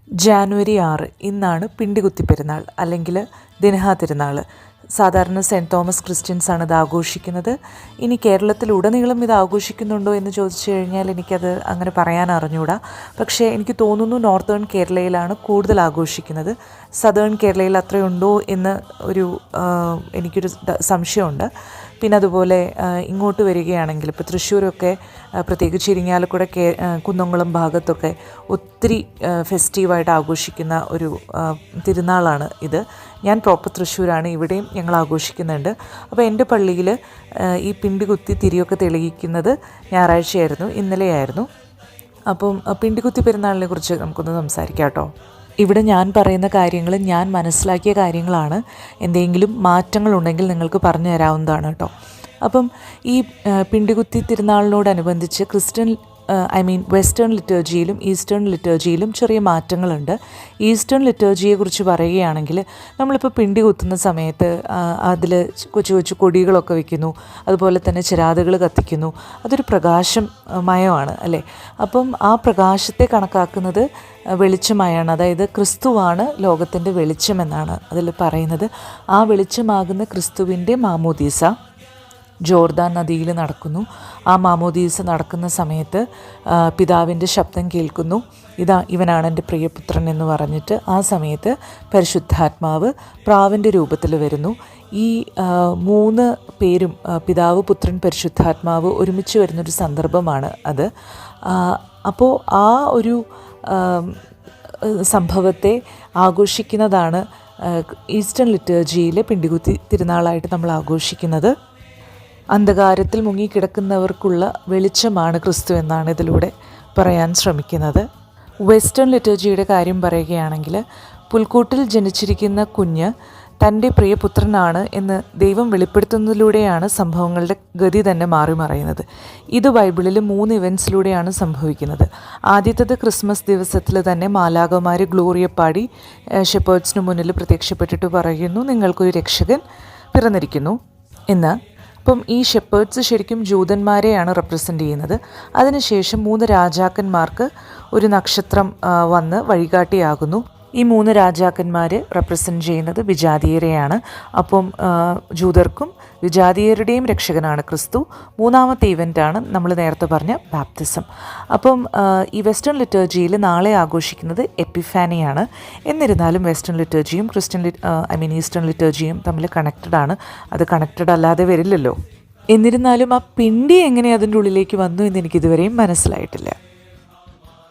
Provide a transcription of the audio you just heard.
ജാനുവരി 6 ഇന്നാണ് പിണ്ടികുത്തി പെരുന്നാൾ അല്ലെങ്കിൽ ദിനഹാ തിരുനാൾ. സാധാരണ സെൻറ്റ് തോമസ് ക്രിസ്ത്യൻസാണ് ഇത് ആഘോഷിക്കുന്നത്. ഇനി കേരളത്തിലുടനീളം ഇത് ആഘോഷിക്കുന്നുണ്ടോ എന്ന് ചോദിച്ചു കഴിഞ്ഞാൽ എനിക്കത് അങ്ങനെ പറയാൻ അറിഞ്ഞൂടാ. പക്ഷേ എനിക്ക് തോന്നുന്നു നോർത്തേൺ കേരളയിലാണ് കൂടുതൽ ആഘോഷിക്കുന്നത്. സദേൺ കേരളയിൽ അത്രയുണ്ടോ എന്ന് എനിക്കൊരു സംശയമുണ്ട്. പിന്നെ അതുപോലെ ഇങ്ങോട്ട് വരികയാണെങ്കിൽ ഇപ്പോൾ തൃശ്ശൂരൊക്കെ പ്രത്യേകിച്ച് ഇരിങ്ങാലക്കുട കുന്നംകുളം ഭാഗത്തൊക്കെ ഒത്തിരി ഫെസ്റ്റീവായിട്ട് ആഘോഷിക്കുന്ന ഒരു തിരുനാളാണ് ഇത്. ഞാൻ പ്രോപ്പർ തൃശ്ശൂരാണ്, ഇവിടെയും ഞങ്ങൾ ആഘോഷിക്കുന്നുണ്ട്. അപ്പോൾ എൻ്റെ പള്ളിയിൽ ഈ പിണ്ടികുത്തി തിരിയൊക്കെ തെളിയിക്കുന്നത് ഞായറാഴ്ചയായിരുന്നു, ഇന്നലെയായിരുന്നു. അപ്പം പിണ്ടികുത്തി പെരുന്നാളിനെ കുറിച്ച് നമുക്കൊന്ന് സംസാരിക്കാം കേട്ടോ. ഇവിടെ ഞാൻ പറയുന്ന കാര്യങ്ങൾ ഞാൻ മനസ്സിലാക്കിയ കാര്യങ്ങളാണ്. എന്തെങ്കിലും മാറ്റങ്ങളുണ്ടെങ്കിൽ നിങ്ങൾക്ക് പറഞ്ഞു തരാവുന്നതാണ് കേട്ടോ. അപ്പം ഈ പിണ്ടികുത്തി തിരുനാളിനോടനുബന്ധിച്ച് വെസ്റ്റേൺ ലിറ്റർജിയിലും ഈസ്റ്റേൺ ലിറ്റർജിയിലും ചെറിയ മാറ്റങ്ങളുണ്ട്. ഈസ്റ്റേൺ ലിറ്റർജിയെക്കുറിച്ച് പറയുകയാണെങ്കിൽ നമ്മളിപ്പോൾ പിണ്ടി കുത്തുന്ന സമയത്ത് അതിൽ കൊച്ചു കൊച്ചു കൊടികളൊക്കെ വയ്ക്കുന്നു, അതുപോലെ തന്നെ ചിരാതുകൾ കത്തിക്കുന്നു. അതൊരു പ്രകാശമയമാണ് അല്ലേ. അപ്പം ആ പ്രകാശത്തെ കണക്കാക്കുന്നത് വെളിച്ചമായാണ്. അതായത് ക്രിസ്തുവാണ് ലോകത്തിൻ്റെ വെളിച്ചമെന്നാണ് അതിൽ പറയുന്നത്. ആ വെളിച്ചമാകുന്ന ക്രിസ്തുവിൻ്റെ മാമോദീസ ജോർദാൻ നദിയിൽ നടക്കുന്നു. ആ മാമോദീസ നടക്കുന്ന സമയത്ത് പിതാവിൻ്റെ ശബ്ദം കേൾക്കുന്നു, ഇവനാണ് എൻ്റെ പ്രിയപുത്രൻ എന്ന് പറഞ്ഞിട്ട്. ആ സമയത്ത് പരിശുദ്ധാത്മാവ് പ്രാവിൻ്റെ രൂപത്തിൽ വരുന്നു. ഈ 3 പേരും പിതാവ്, പുത്രൻ, പരിശുദ്ധാത്മാവ് ഒരുമിച്ച് വരുന്നൊരു സന്ദർഭമാണ് അത്. അപ്പോൾ ആ ഒരു സംഭവത്തെ ആഘോഷിക്കുന്നതാണ് ഈസ്റ്റേൺ ലിറ്റർജിയിലെ പിണ്ടികുത്തി തിരുനാളായിട്ട് നമ്മൾ ആഘോഷിക്കുന്നത്. അന്ധകാരത്തിൽ മുങ്ങിക്കിടക്കുന്നവർക്കുള്ള വെളിച്ചമാണ് ക്രിസ്തു എന്നാണ് ഇതിലൂടെ പറയാൻ ശ്രമിക്കുന്നത്. വെസ്റ്റേൺ ലിറ്റർജിയുടെ കാര്യം പറയുകയാണെങ്കിൽ പുൽക്കൂട്ടിൽ ജനിച്ചിരിക്കുന്ന കുഞ്ഞ് തൻ്റെ പ്രിയപുത്രനാണ് എന്ന് ദൈവം വെളിപ്പെടുത്തുന്നതിലൂടെയാണ് സംഭവങ്ങളുടെ ഗതി തന്നെ മാറി മറയുന്നത്. ഇത് ബൈബിളിൽ 3 ഇവൻറ്റ്സിലൂടെയാണ് സംഭവിക്കുന്നത്. ആദ്യത്തേത് ക്രിസ്മസ് ദിവസത്തിൽ തന്നെ മാലാഖമാർ ഗ്ലോറിയ പാടി ഷെപ്പേർഡ്സിന് മുന്നിൽ പ്രത്യക്ഷപ്പെട്ടിട്ട് പറയുന്നു, നിങ്ങൾക്കൊരു രക്ഷകൻ പിറന്നിരിക്കുന്നു എന്ന്. അപ്പം ഈ ഷെപ്പേർഡ്സ് ശരിക്കും ജൂതന്മാരെയാണ് റെപ്രസെൻ്റ് ചെയ്യുന്നത്. അതിനുശേഷം 3 രാജാക്കന്മാർക്ക് ഒരു നക്ഷത്രം വന്ന് വഴികാട്ടിയാകുന്നു. ഈ 3 രാജാക്കന്മാർ റെപ്രസെൻ്റ് ചെയ്യുന്നത് വിജാതീയരെയാണ്. അപ്പം ജൂതർക്കും വിജാതീയരുടെയും രക്ഷകനാണ് ക്രിസ്തു. 3ാമത്തെ ഇവൻ്റാണ് നമ്മൾ നേരത്തെ പറഞ്ഞ ബാപ്റ്റിസം. അപ്പം ഈ വെസ്റ്റേൺ ലിറ്റർജിയിൽ നാളെ ആഘോഷിക്കുന്നത് എപ്പിഫാനിയാണ്. എന്നിരുന്നാലും വെസ്റ്റേൺ ലിറ്റർജിയും ഈസ്റ്റേൺ ലിറ്റർജിയും തമ്മിൽ കണക്റ്റഡ് ആണ്. അത് കണക്റ്റഡ് അല്ലാതെ വരില്ലല്ലോ. എന്നിരുന്നാലും ആ പിണ്ടി എങ്ങനെ അതിൻ്റെ ഉള്ളിലേക്ക് വന്നു എന്ന് എനിക്കിതുവരെയും മനസ്സിലായിട്ടില്ല.